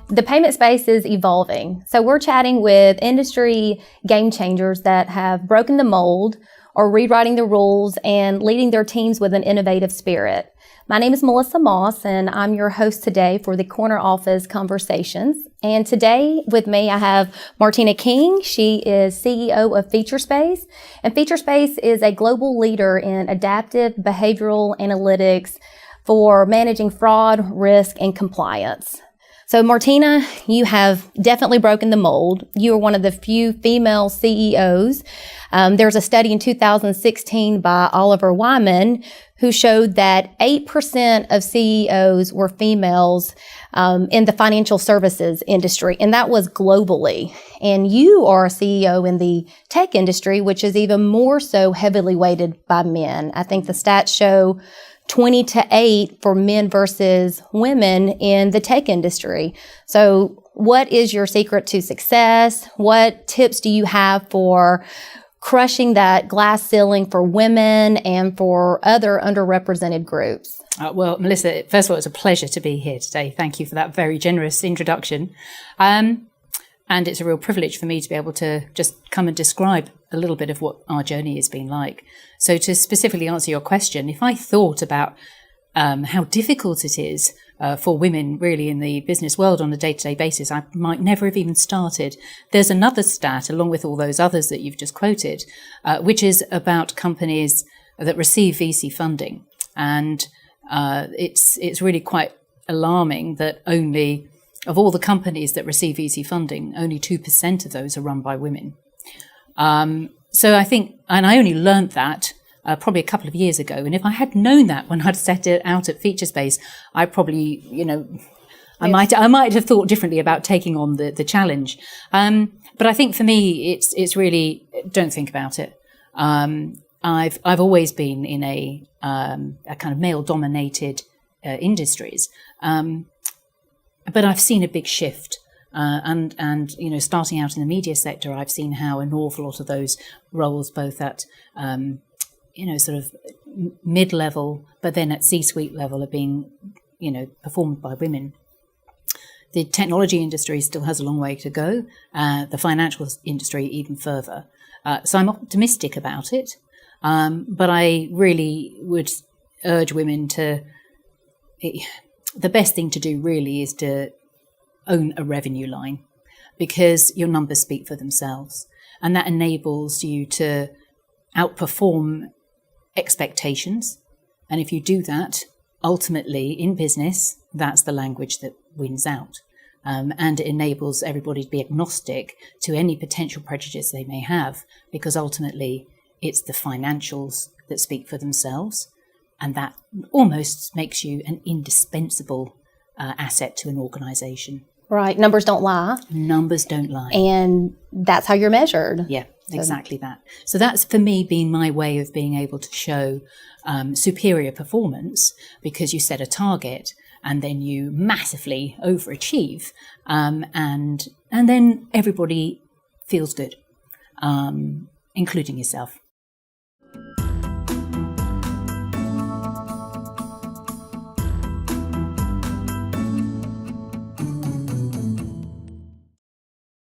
The payment space is evolving. So we're chatting with industry game changers that have broken the mold or rewriting the rules and leading their teams with an innovative spirit. My name is Melissa Moss, and I'm your host today for the Corner Office Conversations. And today with me, I have Martina King. She is CEO of Featurespace. And Featurespace is a global leader in adaptive behavioral analytics for managing fraud, risk, and compliance. So Martina, you have definitely broken the mold. You are one of the few female CEOs. There's a study in 2016 by Oliver Wyman who showed that 8% of CEOs were females in the financial services industry, and that was globally. And you are a CEO in the tech industry, which is even more so heavily weighted by men. I think the stats show 20-8 for men versus women in the tech industry. So what is your secret to success? What tips do you have for crushing that glass ceiling for women and for other underrepresented groups? Well, Melissa, first of all, it's a pleasure to be here today. Thank you for that very generous introduction. And it's a real privilege for me to be able to just come and describe a little bit of what our journey has been like. So to specifically answer your question, if I thought about how difficult it is for women really in the business world on a day-to-day basis, I might never have even started. There's another stat, along with all those others that you've just quoted, which is about companies that receive VC funding. And it's really quite alarming that only of all the companies that receive VC funding, only 2% of those are run by women. So I think, and I only learned that probably a couple of years ago. And if I had known that when I'd set it out at Featurespace, I probably, I might have thought differently about taking on the challenge. But I think for me, it's really, don't think about it. I've always been in a kind of male-dominated industries. But I've seen a big shift. And starting out in the media sector, I've seen how an awful lot of those roles, both at, sort of mid-level, but then at C-suite level, are being, performed by women. The technology industry still has a long way to go. The financial industry even further. So I'm optimistic about it. But I really would urge women to... The best thing to do really is to own a revenue line, because your numbers speak for themselves. And that enables you to outperform expectations. And if you do that, ultimately in business, that's the language that wins out. And it enables everybody to be agnostic to any potential prejudice they may have, because ultimately it's the financials that speak for themselves. And that almost makes you an indispensable asset to an organization. Right. Numbers don't lie. Numbers don't lie. And that's how you're measured. Yeah, exactly that. So that's, for me, been my way of being able to show superior performance, because you set a target and then you massively overachieve. And then everybody feels good, including yourself.